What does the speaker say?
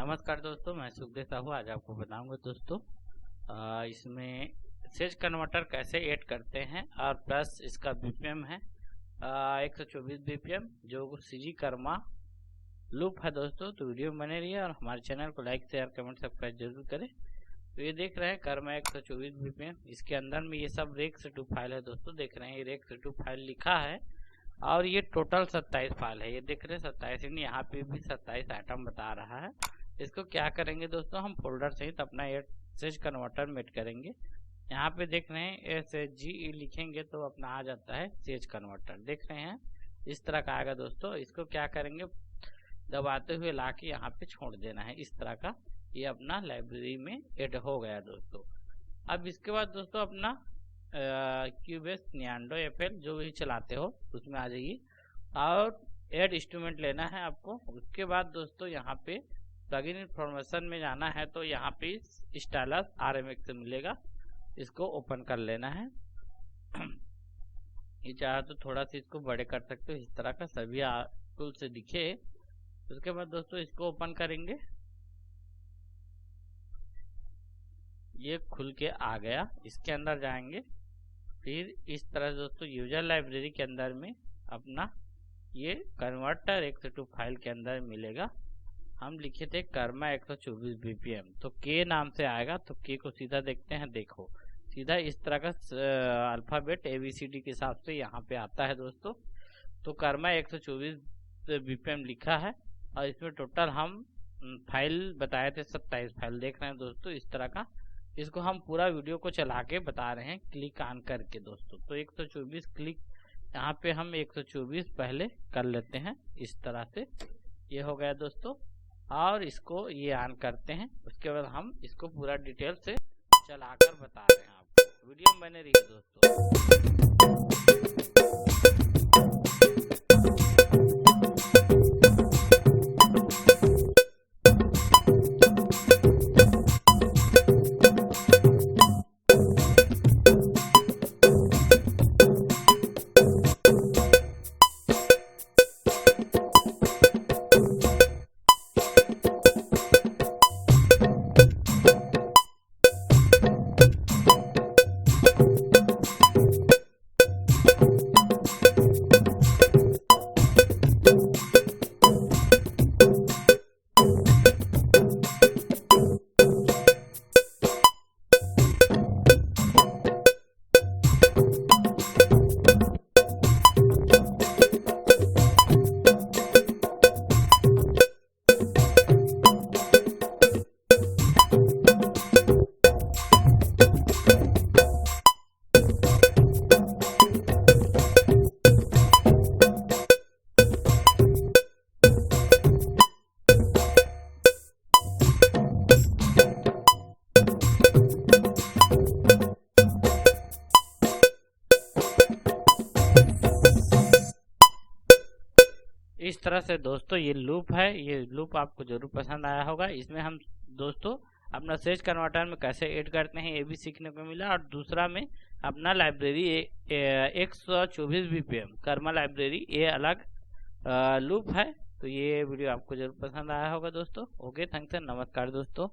नमस्कार दोस्तों, मैं सुखदेव साहू आज आपको बताऊंगा दोस्तों इसमें सेज कन्वर्टर कैसे ऐड करते हैं और प्लस इसका बीपीएम है 124 बीपीएम जो सीजी कर्मा लूप है दोस्तों। तो वीडियो बने रही है और हमारे चैनल को लाइक शेयर कमेंट सब्सक्राइब जरूर करें। तो ये देख रहे हैं कर्मा 124 बीपीएम, इसके अंदर में ये सब रेक्स टू फाइल है दोस्तों। देख रहे हैं ये रेक्स टू फाइल लिखा है और ये टोटल 27 फाइल है। ये देख रहे हैं 27, यहाँ पे भी 27 आइटम बता रहा है। इसको क्या करेंगे दोस्तों, हम फोल्डर सहित अपना सेज कन्वर्टर मेट करेंगे। यहाँ पे देख रहे हैं SHGE लिखेंगे तो अपना आ जाता है सेज कन्वर्टर। देख रहे हैं इस तरह का आएगा दोस्तों। इसको क्या करेंगे, दबाते हुए लाके यहाँ पे छोड़ देना है। इस तरह का ये अपना लाइब्रेरी में ऐड हो गया दोस्तों। अब इसके बाद दोस्तों अपना क्यूबेस नियांडो FL जो भी चलाते हो उसमें आ जाइए और ऐड इंस्ट्रूमेंट लेना है आपको। उसके बाद दोस्तों यहाँ पे प्लगइन इन्फॉर्मेशन में जाना है तो यहाँ पे स्टाइलस RMX से मिलेगा, इसको ओपन कर लेना है। ये चाहे तो थोड़ा सा इसको बड़े कर सकते हो, इस तरह का सभी टूल से दिखे। उसके बाद दोस्तों इसको ओपन करेंगे, ये खुल के आ गया। इसके अंदर जाएंगे, फिर इस तरह दोस्तों यूजर लाइब्रेरी के अंदर में अपना ये कन्वर्टर 102 फाइल के अंदर मिलेगा। हम लिखे थे कर्मा 124 बीपीएम, तो के नाम से आएगा। तो के को सीधा देखते हैं, देखो सीधा इस तरह का अल्फाबेट ABCD के हिसाब से यहाँ पे आता है दोस्तों। तो कर्मा 124 बीपीएम लिखा है और इसमें टोटल हम फाइल बताए थे 27 फाइल। देख रहे हैं दोस्तों इस तरह का। इसको हम पूरा वीडियो को चला के बता रहे हैं क्लिक ऑन करके दोस्तों। तो 124 क्लिक यहाँ पे हम 124 पहले कर लेते हैं इस तरह से। ये हो गया दोस्तों और इसको ये ऑन करते हैं। उसके बाद हम इसको पूरा डिटेल से चलाकर बता रहे हैं आपको। वीडियो में बने रहिए दोस्तों। इस तरह से दोस्तों ये लूप है। ये लूप आपको जरूर पसंद आया होगा। इसमें हम दोस्तों अपना सेज कन्वर्टर में कैसे ऐड करते हैं ये भी सीखने को मिला और दूसरा में अपना लाइब्रेरी 124 बीपीएम कर्मा लाइब्रेरी ये अलग लूप है। तो ये वीडियो आपको जरूर पसंद आया होगा दोस्तों। ओके, थैंक्स, नमस्कार दोस्तों।